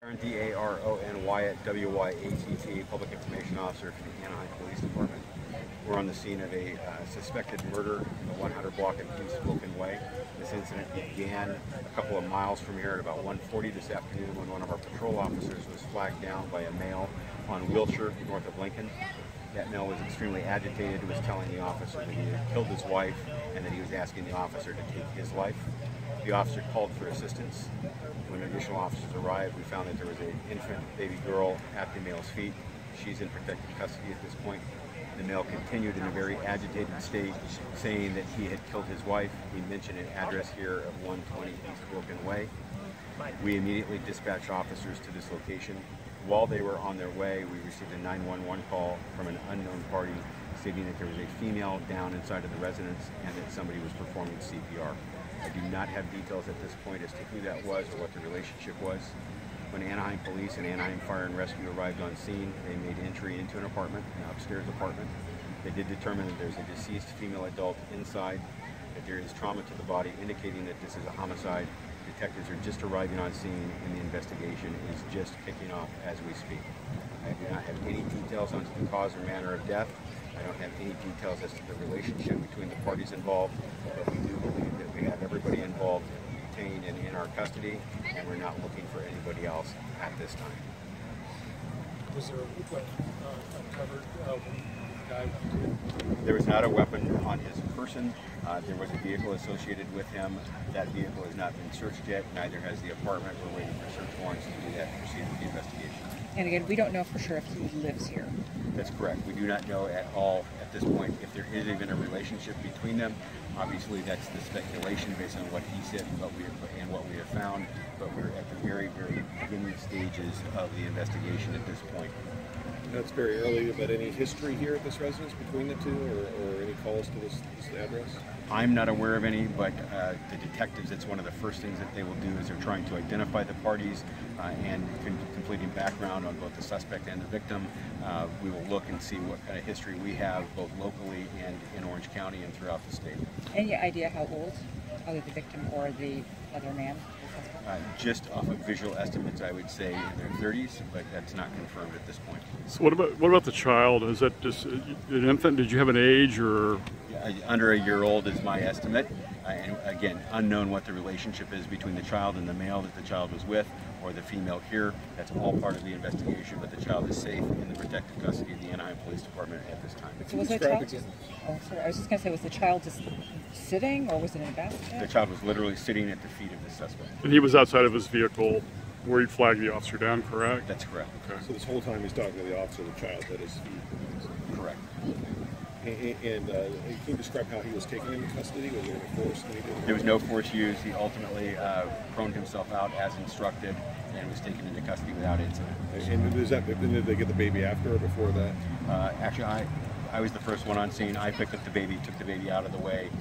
Daron Wyatt, Public Information Officer for the Anaheim Police Department. We're on the scene of a suspected murder in the 100 block of East Wilkin Way. This incident began a couple of miles from here at about 1:40 this afternoon when one of our patrol officers was flagged down by a male on Wilshire, north of Lincoln. That male was extremely agitated and was telling the officer that he had killed his wife and that he was asking the officer to take his life. The officer called for assistance. When additional officers arrived, we found that there was an infant baby girl at the male's feet. She's in protective custody at this point. The male continued in a very agitated state, saying that he had killed his wife. He mentioned an address here of 120 East Wilkin Way. We immediately dispatched officers to this location. While they were on their way, we received a 911 call from an unknown party stating that there was a female down inside of the residence and that somebody was performing CPR. I do not have details at this point as to who that was or what the relationship was. When Anaheim Police and Anaheim Fire and Rescue arrived on scene, they made entry into an apartment, an upstairs apartment. They did determine that there's a deceased female adult inside, that there is trauma to the body indicating that this is a homicide. Detectives are just arriving on scene and the investigation is just kicking off as we speak. I do not have any details on the cause or manner of death. I don't have any details as to the relationship between the parties involved, but we do believe that we have everybody involved detained and in our custody, and we're not looking for anybody else at this time. Was there a weapon uncovered when the guy went to? There was not a weapon on his person. There was a vehicle associated with him. That vehicle has not been searched yet, neither has the apartment. We're waiting for search warrants to do that and proceed with the investigation. And again, we don't know for sure if he lives here. That's correct. We do not know at all at this point if there is even a relationship between them. Obviously, that's the speculation based on what he said and what we have found, but we're at the very, very beginning stages of the investigation at this point. That's very early, but any history here at this residence between the two or any calls to this address? I'm not aware of any, but the detectives, it's one of the first things that they will do is they're trying to identify the parties and completing background on both the suspect and the victim. We will look and see what kind of history we have both locally and in Orange County and throughout the state. Any idea how old either the victim or the other man? Just off of visual estimates, I would say in their 30s, but that's not confirmed at this point. So what about the child? Is that just an infant? Did you have an age or? Under a year old is my estimate, and again, unknown what the relationship is between the child and the male that the child was with, or the female here. That's all part of the investigation, but the child is safe in the protective custody of the Anaheim Police Department at this time. So was the child just, oh sorry, I was just going to say, was the child just sitting or was it in a basket? The child was literally sitting at the feet of the suspect. And he was outside of his vehicle where he flagged the officer down, correct? That's correct. Okay. So this whole time he's talking to the officer, the child at his feet. Correct. And can you describe how he was taken into custody? Was there any force needed? There was no force used. He ultimately proned himself out as instructed and was taken into custody without incident. And did they get the baby after or before that? Actually, I was the first one on scene. I picked up the baby, took the baby out of the way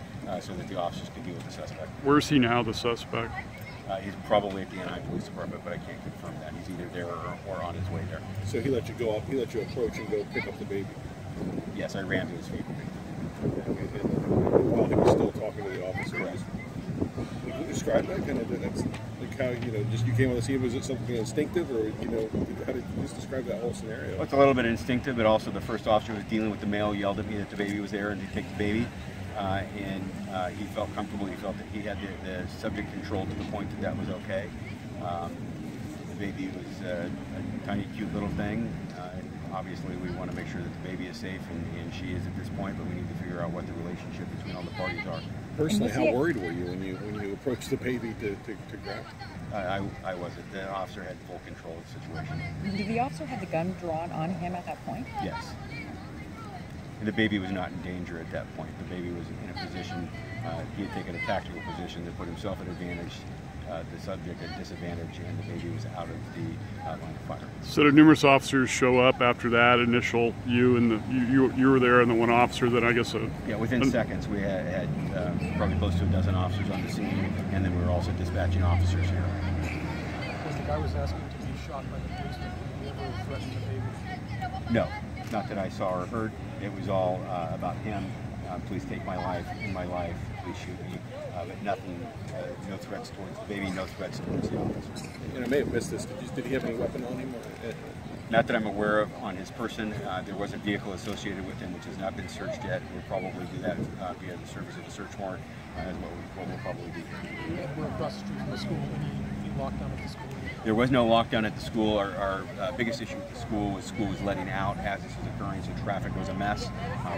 so that the officers could deal with the suspect. Where's he now, the suspect? He's probably at the Anaheim Police Department, but I can't confirm that. He's either there or on his way there. So he let you go up, he let you approach and go pick up the baby? Yes, I ran to his feet. And while he was still talking to the officer? Correct. Can you describe that? Kind of, that's like how, just you came on the scene, was it something instinctive or, how did you just describe that whole scenario? Well, it's a little bit instinctive, but also the first officer was dealing with the male, yelled at me that the baby was there and to take the baby. He felt comfortable. He felt that he had the subject controlled to the point that that was okay. The baby was a tiny, cute little thing. Obviously, we want to make sure that the baby is safe, and she is at this point, but we need to figure out what the relationship between all the parties are. Personally, how worried were you when you approached the baby to grab? I wasn't. The officer had full control of the situation. Did the officer have the gun drawn on him at that point? Yes. And the baby was not in danger at that point. The baby was in a position, he had taken a tactical position to put himself at advantage, the subject at disadvantage, and the baby was out of the line of fire. So did numerous officers show up after that initial, you were there and the one officer that I guess... Yeah, within seconds we had probably close to a dozen officers on the scene, and then we were also dispatching officers here. Was the guy was asking to be shot by the police, did he ever threaten the baby? No, not that I saw or heard. It was all about him. Please take my life, in my life, please shoot me. but nothing, no threats towards the baby, no threats towards the officer. And I may have missed this. Did he have any weapon on him? Not that I'm aware of on his person. There was a vehicle associated with him which has not been searched yet. We'll probably do that via the service of a search warrant, as what we'll probably do. And we're across the street from the school. Any lockdown at the school? There was no lockdown at the school. Our biggest issue with the school was letting out as this was occurring, so traffic was a mess.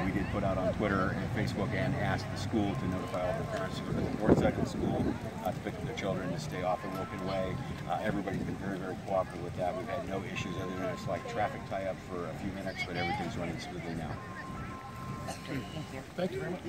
We did put out on Twitter and Facebook and asked the school to notify all their parents who are on the north side of the school to pick up their children to stay off the Wilkin Way. Everybody's been very, very cooperative with that. We've had no issues other than a slight traffic tie-up for a few minutes, but everything's running smoothly now. Thank you very much.